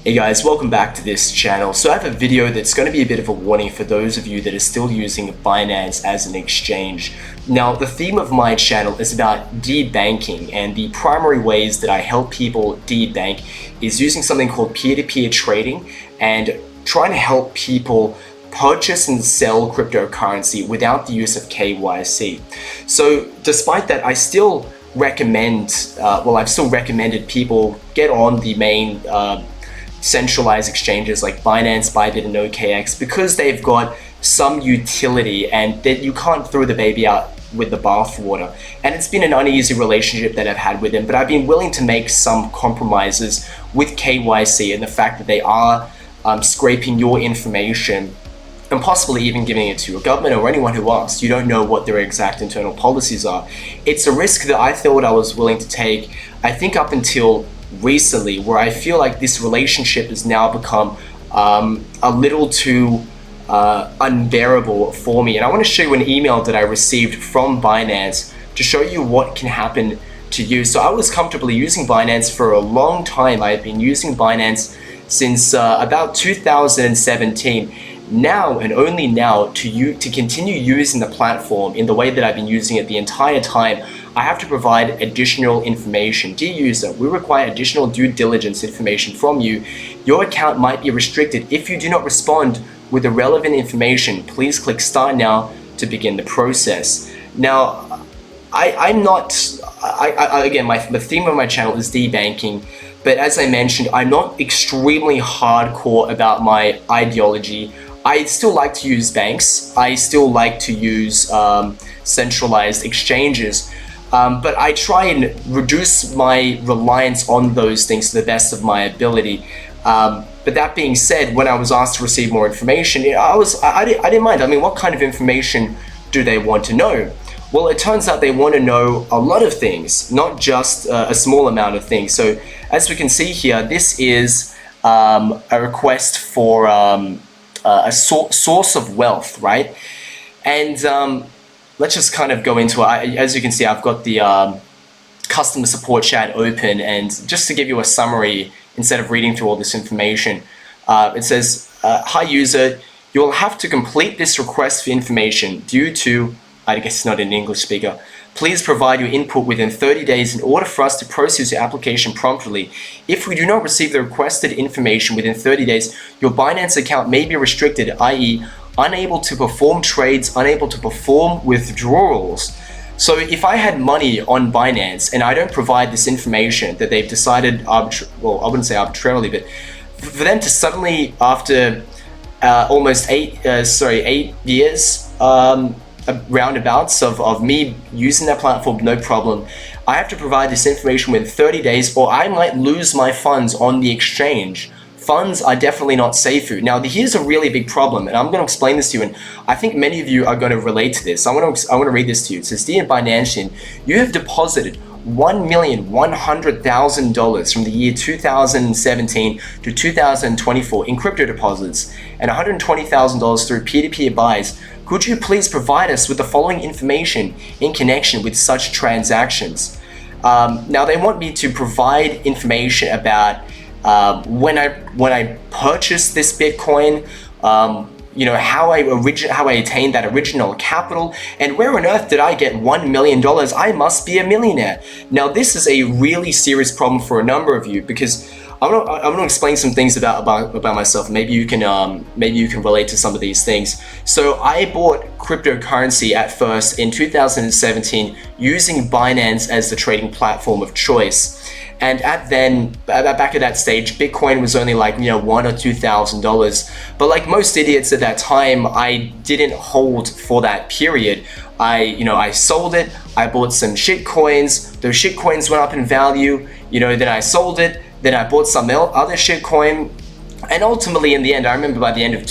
Hey guys, welcome back to this channel. So I have a video that's going to be a bit of a warning for those of you that are still using Binance as an exchange. Now, the theme of my channel is about debanking, and the primary ways that I help people debank is using something called peer-to-peer trading and trying to help people purchase and sell cryptocurrency without the use of KYC. So despite that, I still recommend, I've still recommended people get on the main centralized exchanges like Binance, Bybit, and OKX because they've got some utility and that you can't throw the baby out with the bathwater. And it's been an uneasy relationship that I've had with them, but I've been willing to make some compromises with KYC and the fact that they are scraping your information and possibly even giving it to your government or anyone who asks. You don't know what their exact internal policies are. It's a risk that I thought I was willing to take, I think up until recently, where I feel like this relationship has now become a little too unbearable for me. And I want to show you an email that I received from Binance to show you what can happen to you. So I was comfortably using Binance for a long time. I've been using Binance since about 2017. Now and only now, to continue using the platform in the way that I've been using it the entire time, I have to provide additional information. Dear user, we require additional due diligence information from you. Your account might be restricted if you do not respond with the relevant information. Please click start now to begin the process. Now, the theme of my channel is debanking, but as I mentioned, I'm not extremely hardcore about my ideology. I still like to use banks. I still like to use centralized exchanges. But I try and reduce my reliance on those things to the best of my ability. But that being said, when I was asked to receive more information, I didn't mind. I mean, what kind of information do they want to know? Well, it turns out they want to know a lot of things, not just a small amount of things. So as we can see here, this is a request for a source of wealth, right? And let's just kind of go into it. As you can see, I've got the customer support chat open, and just to give you a summary, instead of reading through all this information, it says, hi user, you will have to complete this request for information due to, I guess it's not an English speaker, please provide your input within 30 days in order for us to process your application promptly. If we do not receive the requested information within 30 days, your Binance account may be restricted, i.e. unable to perform trades, unable to perform withdrawals. So if I had money on Binance and I don't provide this information that they've decided, I wouldn't say arbitrarily, but for them to suddenly, after almost 8 years, roundabouts of me using that platform, no problem, I have to provide this information within 30 days or I might lose my funds on the exchange. Funds are definitely not safe food. Now, here's a really big problem, and I'm going to explain this to you, and I think many of you are going to relate to this. I want to read this to you. It says, Dear Binance, you have deposited $1,100,000 from the year 2017 to 2024 in crypto deposits and $120,000 through peer-to-peer buys. Could you please provide us with the following information in connection with such transactions? Now, they want me to provide information about when I purchased this Bitcoin, how I attained that original capital, and where on earth did I get $1 million? I must be a millionaire. Now, this is a really serious problem for a number of you because I'm gonna explain some things about myself. Maybe you can relate to some of these things. So I bought cryptocurrency at first in 2017 using Binance as the trading platform of choice. And back at that stage, Bitcoin was only like, $1,000 or $2,000. But like most idiots at that time, I didn't hold for that period. I sold it. I bought some shit coins. Those shit coins went up in value. Then I sold it. Then I bought some other shit coin. And ultimately, in the end, I remember by the end of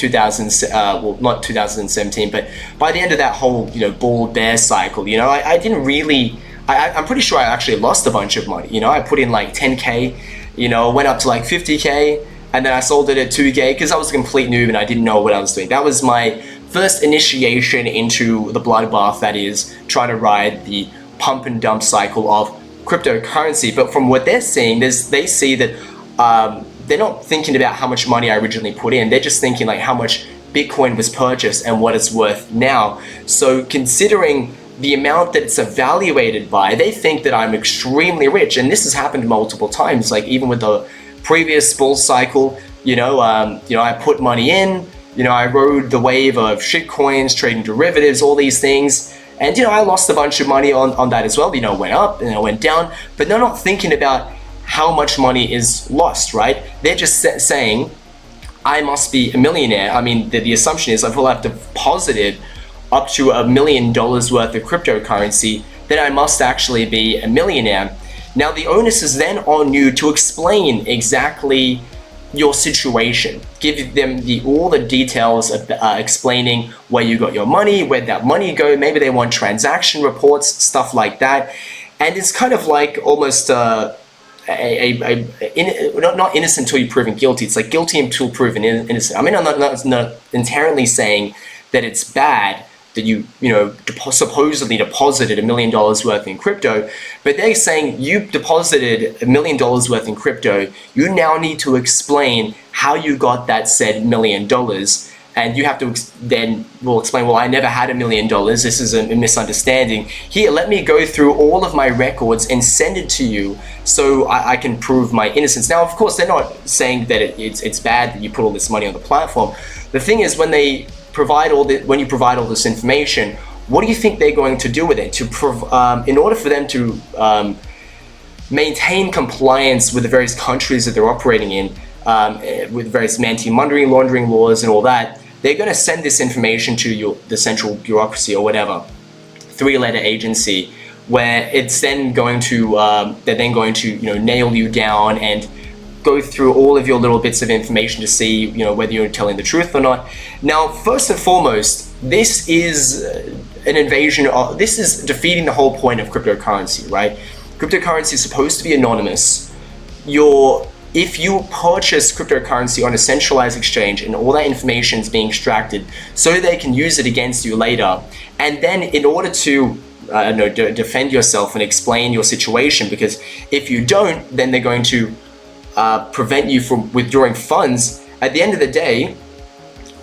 not 2017, but by the end of that whole, bull bear cycle, I didn't really. I'm pretty sure I actually lost a bunch of money. I put in like 10K, went up to like 50K, and then I sold it at 2K because I was a complete noob and I didn't know what I was doing. That was my first initiation into the bloodbath, that is, trying to ride the pump and dump cycle of cryptocurrency. But from what they're seeing, they see that they're not thinking about how much money I originally put in. They're just thinking like how much Bitcoin was purchased and what it's worth now. So considering the amount that it's evaluated by, they think that I'm extremely rich. And this has happened multiple times, like even with the previous bull cycle, I put money in, I rode the wave of shitcoins, trading derivatives, all these things. And, I lost a bunch of money on that as well. It went up and it went down, but they're not thinking about how much money is lost, right? They're just saying, I must be a millionaire. I mean, the assumption is I will have deposited up to $1 million worth of cryptocurrency, then I must actually be a millionaire. Now, the onus is then on you to explain exactly your situation. Give them all the details of explaining where you got your money, where that money go. Maybe they want transaction reports, stuff like that. And it's kind of like almost not innocent until you're proven guilty. It's like guilty until proven innocent. I mean, I'm not inherently saying that it's bad that you supposedly deposited $1 million worth in crypto, but they're saying you deposited $1 million worth in crypto. You now need to explain how you got that said $1 million, and you have to then will explain, well, I never had $1 million. This is a misunderstanding. Here, let me go through all of my records and send it to you so I can prove my innocence. Now, of course, they're not saying that it's bad that you put all this money on the platform. The thing is, when you provide all this information, what do you think they're going to do with it? In order for them to maintain compliance with the various countries that they're operating in, with various anti-money laundering laws and all that, they're going to send this information to the central bureaucracy or whatever, three-letter agency, where it's then going to they're then going to nail you down and go through all of your little bits of information to see whether you're telling the truth or not. Now, first and foremost, this is an invasion of, this is defeating the whole point of cryptocurrency, right? Cryptocurrency is supposed to be anonymous. If you purchase cryptocurrency on a centralized exchange and all that information is being extracted so they can use it against you later, and then in order to defend yourself and explain your situation, because if you don't, then they're going to prevent you from withdrawing funds. At the end of the day,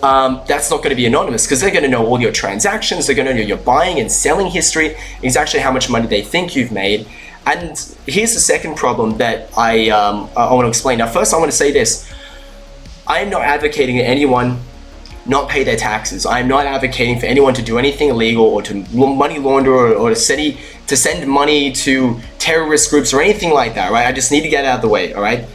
that's not going to be anonymous, because they're going to know all your transactions, they're going to know your buying and selling history, exactly how much money they think you've made. And here's the second problem that I want to explain. Now, first I want to say this. I am not advocating that anyone not pay their taxes. I am not advocating for anyone to do anything illegal or to money launder or to send money to terrorist groups or anything like that, right? I just need to get it out of the way, all right?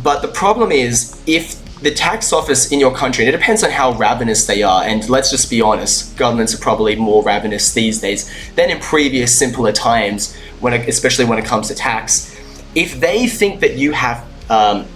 But the problem is, if the tax office in your country, and it depends on how ravenous they are, and let's just be honest, governments are probably more ravenous these days than in previous simpler times, especially when it comes to tax. If they think that you have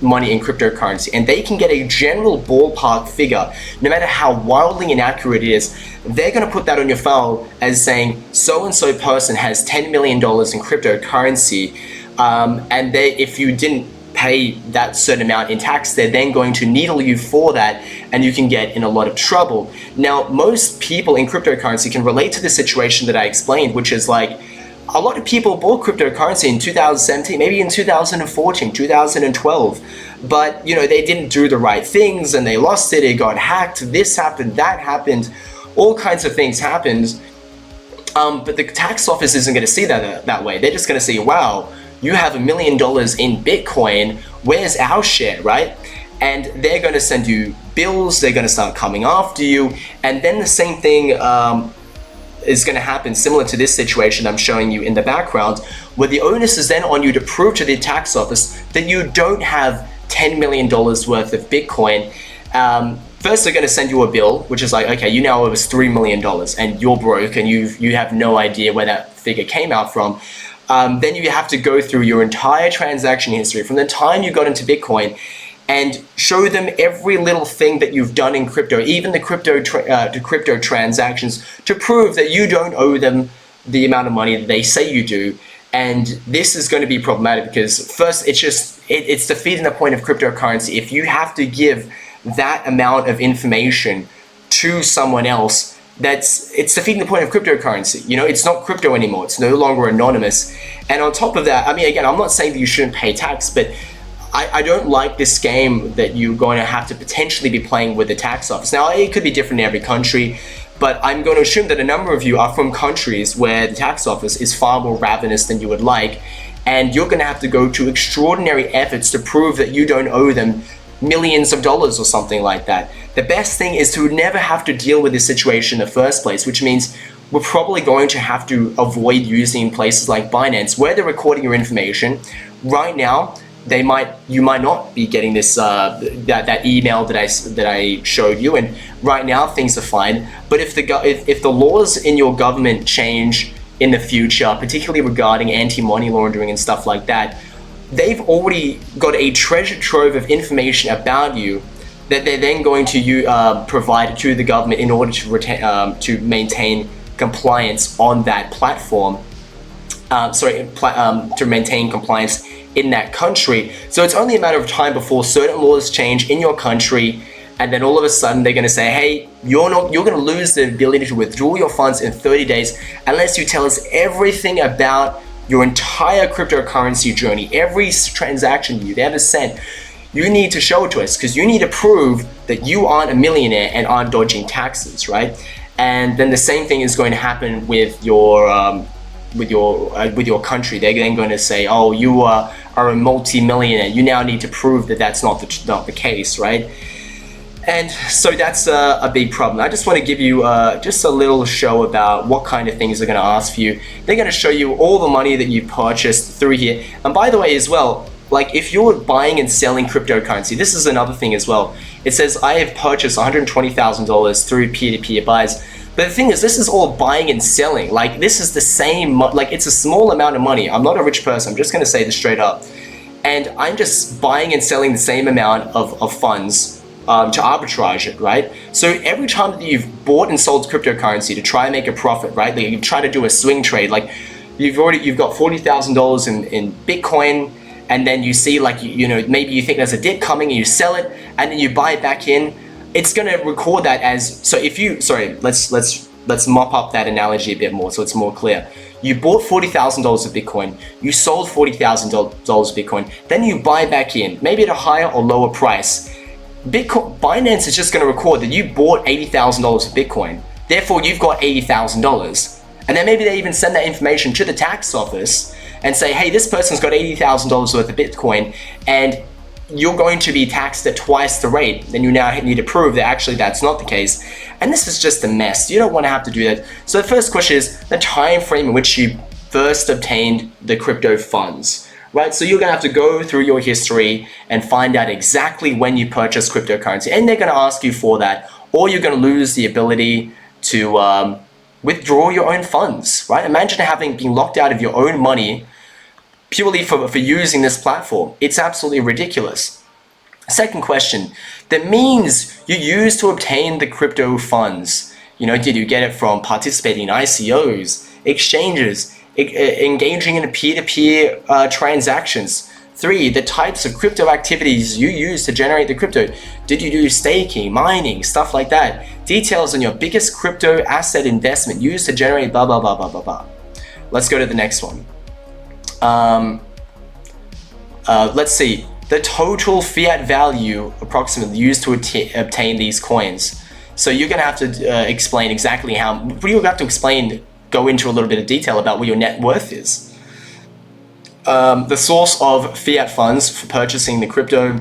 money in cryptocurrency and they can get a general ballpark figure, no matter how wildly inaccurate it is, they're going to put that on your file as saying so-and-so person has $10 million in cryptocurrency, and if you didn't pay that certain amount in tax, they're then going to needle you for that, and you can get in a lot of trouble. Now, most people in cryptocurrency can relate to the situation that I explained, which is like, a lot of people bought cryptocurrency in 2017, maybe in 2014, 2012, but they didn't do the right things and they lost it, it got hacked, this happened, that happened, all kinds of things happened. But the tax office isn't going to see that way. They're just going to say, wow, you have $1 million in Bitcoin, where's our share, right? And they're going to send you bills, they're going to start coming after you, and then the same thing is going to happen similar to this situation I'm showing you in the background, where the onus is then on you to prove to the tax office that you don't have $10 million worth of Bitcoin. First, they're going to send you a bill, which is like, okay, you now owe us $3 million and you're broke and you have no idea where that figure came out from. Then you have to go through your entire transaction history from the time you got into Bitcoin and show them every little thing that you've done in crypto, even the crypto transactions, to prove that you don't owe them the amount of money that they say you do. And this is going to be problematic because first, it's defeating the point of cryptocurrency. If you have to give that amount of information to someone else, it's defeating the point of cryptocurrency. It's not crypto anymore. It's no longer anonymous. And on top of that, I mean, again, I'm not saying that you shouldn't pay tax, but I don't like this game that you're going to have to potentially be playing with the tax office. Now, it could be different in every country, but I'm going to assume that a number of you are from countries where the tax office is far more ravenous than you would like, and you're going to have to go to extraordinary efforts to prove that you don't owe them millions of dollars or something like that. The best thing is to never have to deal with this situation in the first place, which means we're probably going to have to avoid using places like Binance where they're recording your information. Right now, you might not be getting this that email that I showed you, and right now things are fine. But if the laws in your government change in the future, particularly regarding anti-money laundering and stuff like that, they've already got a treasure trove of information about you that they're then going to provide to the government in order to maintain compliance on that platform. To maintain compliance in that country. So it's only a matter of time before certain laws change in your country, and then all of a sudden they're going to say, hey, you're going to lose the ability to withdraw your funds in 30 days unless you tell us everything about your entire cryptocurrency journey, every transaction you've ever sent. You need to show it to us because you need to prove that you aren't a millionaire and aren't dodging taxes, right? And then the same thing is going to happen with your country. They're then going to say, oh, you are a multi-millionaire. You now need to prove that that's not the case, right? And so that's a big problem. I just want to give you just a little show about what kind of things they're going to ask for you. They're going to show you all the money that you purchased through here. And by the way as well, like if you're buying and selling cryptocurrency, this is another thing as well. It says I have purchased $120,000 through peer-to-peer buys. But the thing is, this is all buying and selling. Like this is the same, like it's a small amount of money. I'm not a rich person, I'm just gonna say this straight up. And I'm just buying and selling the same amount of funds to arbitrage it, right? So every time that you've bought and sold cryptocurrency to try and make a profit, right? Like you try to do a swing trade, like you've got $40,000 in Bitcoin, and then you see like, maybe you think there's a dip coming and you sell it and then you buy it back in. It's going to record that as, so if you, sorry, let's mop up that analogy a bit more so it's more clear. You bought $40,000 of Bitcoin, you sold $40,000 of Bitcoin, then you buy back in, maybe at a higher or lower price. Binance is just going to record that you bought $80,000 of Bitcoin, therefore you've got $80,000. And then maybe they even send that information to the tax office and say, hey, this person's got $80,000 worth of Bitcoin, and you're going to be taxed at twice the rate. Then you now need to prove that actually that's not the case. And this is just a mess. You don't want to have to do that. So the first question is the time frame in which you first obtained the crypto funds, right? So you're going to have to go through your history and find out exactly when you purchased cryptocurrency. And they're going to ask you for that, or you're going to lose the ability to withdraw your own funds, right? Imagine having been locked out of your own money purely for using this platform. It's absolutely ridiculous. Second question, the means you use to obtain the crypto funds. Did you get it from participating in ICOs, exchanges, engaging in peer-to-peer transactions? 3, the types of crypto activities you use to generate the crypto. Did you do staking, mining, stuff like that? Details on your biggest crypto asset investment used to generate blah, blah, blah, blah, blah, blah. Let's go to the next one. Let's see, the total fiat value approximately used to obtain these coins. So you're going to have to explain exactly how, you're going to have to go into a little bit of detail about what your net worth is. The source of fiat funds for purchasing the crypto,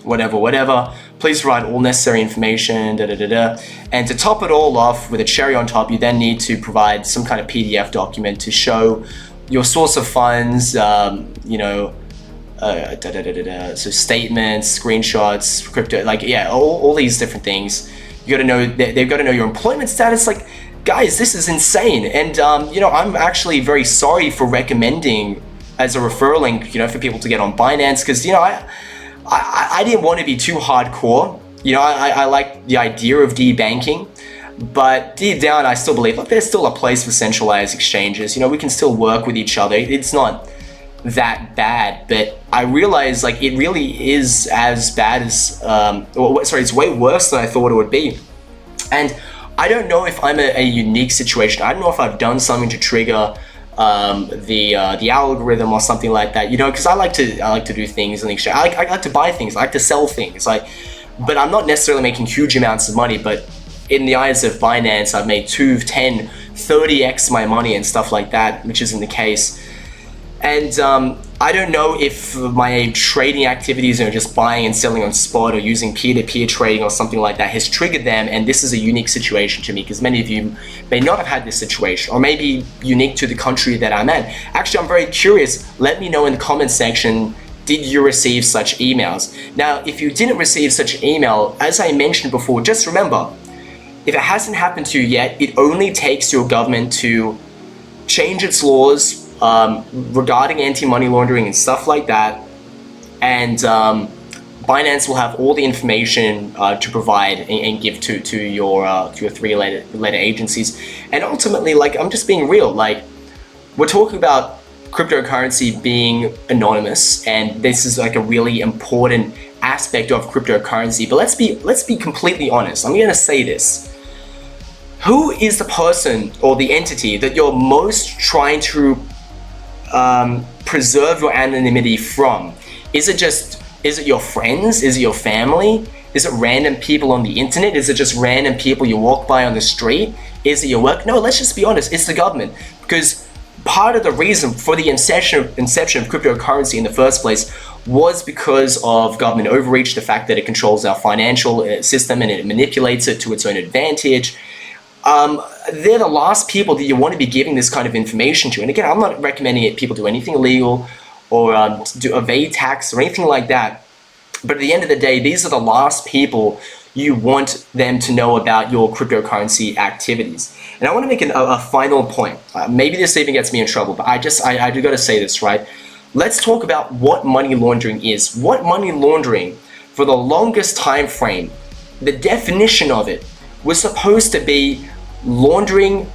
whatever. Please provide all necessary information, And to top it all off with a cherry on top, you then need to provide some kind of PDF document to show your source of funds, so statements, screenshots, crypto, all these different things. You got to know, they've got to know your employment status. Like, guys, this is insane. And I'm actually very sorry for recommending as a referral link, for people to get on Binance, because I didn't want to be too hardcore. I like the idea of debanking. But deep down, I still believe, there's still a place for centralized exchanges. We can still work with each other. It's not that bad, but I realize it really is as bad as, it's way worse than I thought it would be. And I don't know if I'm a unique situation. I don't know if I've done something to trigger the algorithm or something like that, you know, because I like to do things in the exchange. I like to buy things, I like to sell things, like, but I'm not necessarily making huge amounts of money. But in the eyes of Binance, I've made 2, 10, 30x my money and stuff like that, which isn't the case. And I don't know if my trading activities, you know, just buying and selling on spot or using peer-to-peer trading or something like that has triggered them. And this is a unique situation to me, because many of you may not have had this situation, or maybe unique to the country that I'm in. Actually, I'm very curious. Let me know in the comment section, did you receive such emails? Now, if you didn't receive such an email, as I mentioned before, just remember, if it hasn't happened to you yet, it only takes your government to change its laws regarding anti-money laundering and stuff like that, and Binance will have all the information to provide and give to your 3-letter agencies. And ultimately, like, I'm just being real, like, we're talking about cryptocurrency being anonymous, and this is like a really important aspect of cryptocurrency. But let's be completely honest. I'm gonna say this. Who is the person or the entity that you're most trying to preserve your anonymity from? Is it your friends? Is it your family? Is it random people on the internet? Is it just random people you walk by on the street? Is it your work? No, let's just be honest, it's the government. Because part of the reason for the inception of cryptocurrency in the first place was because of government overreach, the fact that it controls our financial system and it manipulates it to its own advantage. They're the last people that you want to be giving this kind of information to. And again, I'm not recommending people do anything illegal or do evade tax or anything like that. But at the end of the day, these are the last people you want them to know about your cryptocurrency activities. And I want to make a final point. Maybe this even gets me in trouble, but I do got to say this, right? Let's talk about what money laundering is. What money laundering, for the longest time frame, the definition of it was supposed to be laundering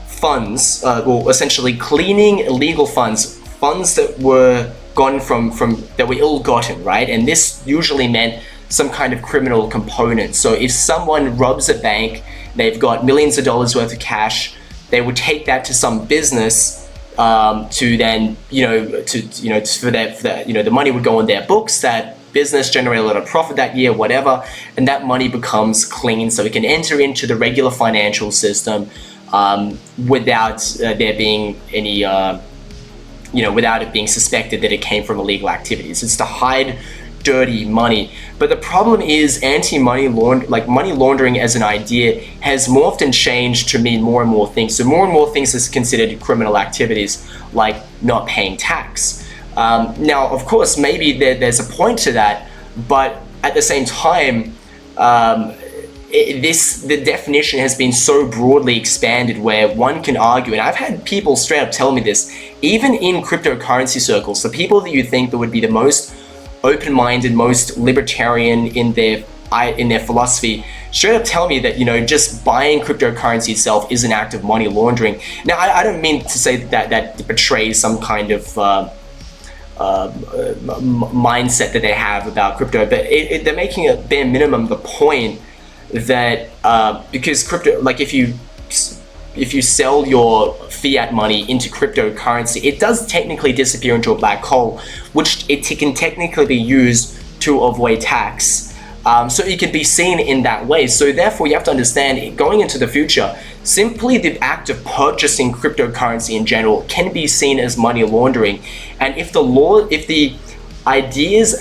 funds, or essentially cleaning illegal funds that were gotten from that were ill-gotten, right? And this usually meant some kind of criminal component. So if someone robs a bank, they've got millions of dollars worth of cash, they would take that to some business to then, for that, the money would go on their books. That business generate a lot of profit that year, whatever, and that money becomes clean, so it can enter into the regular financial system without there being any, without it being suspected that it came from illegal activities. It's to hide dirty money. But the problem is money laundering as an idea has morphed and changed to mean more and more things. So more and more things is considered criminal activities, like not paying tax. Now, of course, maybe there's a point to that, but at the same time, the definition has been so broadly expanded where one can argue, and I've had people straight up tell me this, even in cryptocurrency circles, the people that you think that would be the most open-minded, most libertarian in their philosophy, straight up tell me that, just buying cryptocurrency itself is an act of money laundering. Now, I don't mean to say that betrays some kind of mindset that they have about crypto, but they're making a bare minimum the point that because crypto, like if you sell your fiat money into cryptocurrency, it does technically disappear into a black hole, which it can technically be used to avoid tax. So it can be seen in that way. So therefore, you have to understand, going into the future, simply the act of purchasing cryptocurrency in general can be seen as money laundering. And if the ideas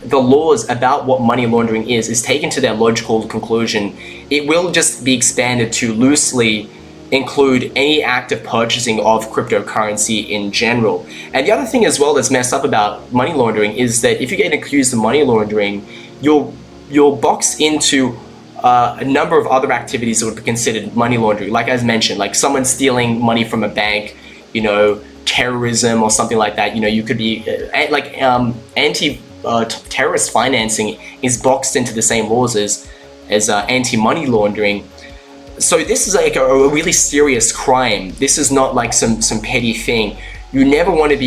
the laws about what money laundering is taken to their logical conclusion, it will just be expanded to loosely include any act of purchasing of cryptocurrency in general. And the other thing as well that's messed up about money laundering is that if you get accused of money laundering, you're boxed into a number of other activities that would be considered money laundering. Like as mentioned, like someone stealing money from a bank, terrorism or something like that. You could be terrorist financing is boxed into the same laws as anti-money laundering. So this is like a really serious crime. This is not like some petty thing. You never want to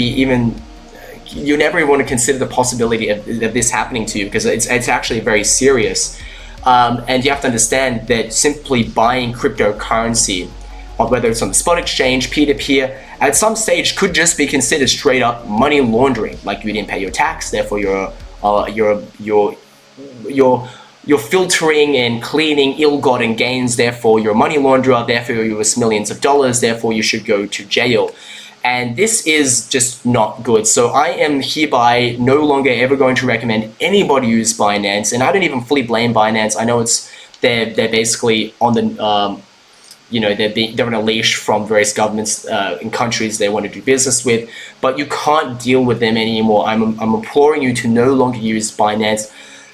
consider the possibility of this happening to you, because it's actually very serious. And you have to understand that simply buying cryptocurrency or whether it's on the spot exchange, peer-to-peer, at some stage could just be considered straight up money laundering. Like you didn't pay your tax, therefore you're filtering and cleaning ill-gotten gains, therefore you're a money launderer, therefore you're worth millions of dollars, therefore you should go to jail. And this is just not good. So I am hereby no longer ever going to recommend anybody use Binance, and I don't even fully blame Binance. I know they're basically on the they're on a leash from various governments in countries they want to do business with, but you can't deal with them anymore. I'm imploring you to no longer use Binance.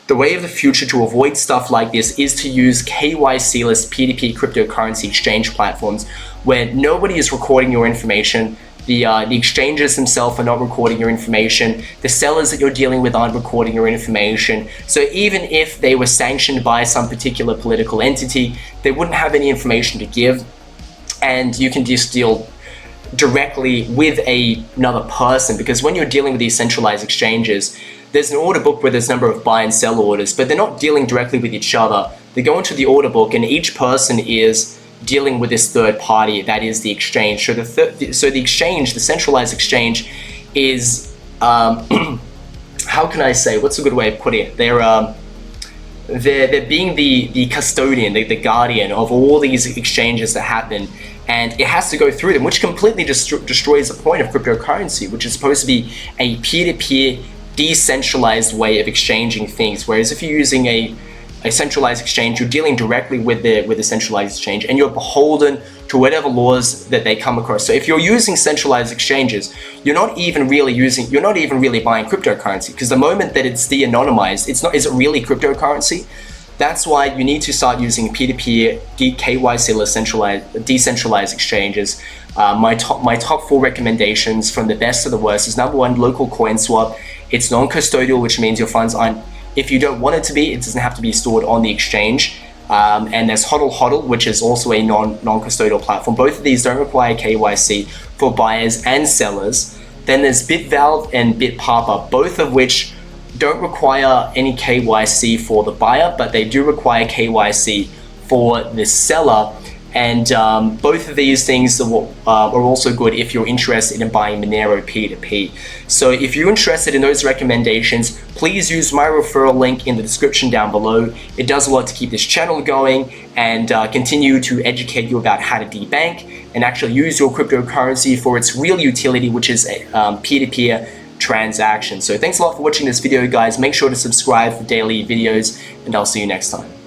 The way of the future to avoid stuff like this is to use KYC-less P2P cryptocurrency exchange platforms where nobody is recording your information. The exchanges themselves are not recording your information. The sellers that you're dealing with aren't recording your information. So even if they were sanctioned by some particular political entity, they wouldn't have any information to give, and you can just deal directly with another person, because when you're dealing with these centralized exchanges, there's an order book where there's a number of buy and sell orders, but they're not dealing directly with each other. They go into the order book and each person is dealing with this third party, that is the exchange. So the exchange, the centralized exchange is, how can I say, what's a good way of putting it? They're being the custodian, the guardian of all these exchanges that happen, and it has to go through them, which completely destroys the point of cryptocurrency, which is supposed to be a peer-to-peer, decentralized way of exchanging things. Whereas if you're using a centralized exchange, you're dealing directly with the centralized exchange, and you're beholden to whatever laws that they come across. So if you're using centralized exchanges, you're not even really buying cryptocurrency, because the moment that it's de-anonymized, is it really cryptocurrency? That's why you need to start using peer-to-peer, KYC-less decentralized exchanges. My top 4 recommendations from the best to the worst is: number 1, local coin swap. It's non-custodial, which means your funds aren't, if you don't want it to be, it doesn't have to be stored on the exchange. And there's HODL, which is also a non-custodial platform. Both of these don't require KYC for buyers and sellers. Then there's BitValve and BitPapa, both of which don't require any KYC for the buyer, but they do require KYC for the seller. And both of these things are also good if you're interested in buying Monero P2P. So if you're interested in those recommendations, please use my referral link in the description down below. It does a lot to keep this channel going and continue to educate you about how to debank and actually use your cryptocurrency for its real utility, which is a peer-to-peer transaction. So thanks a lot for watching this video, guys. Make sure to subscribe for daily videos, and I'll see you next time.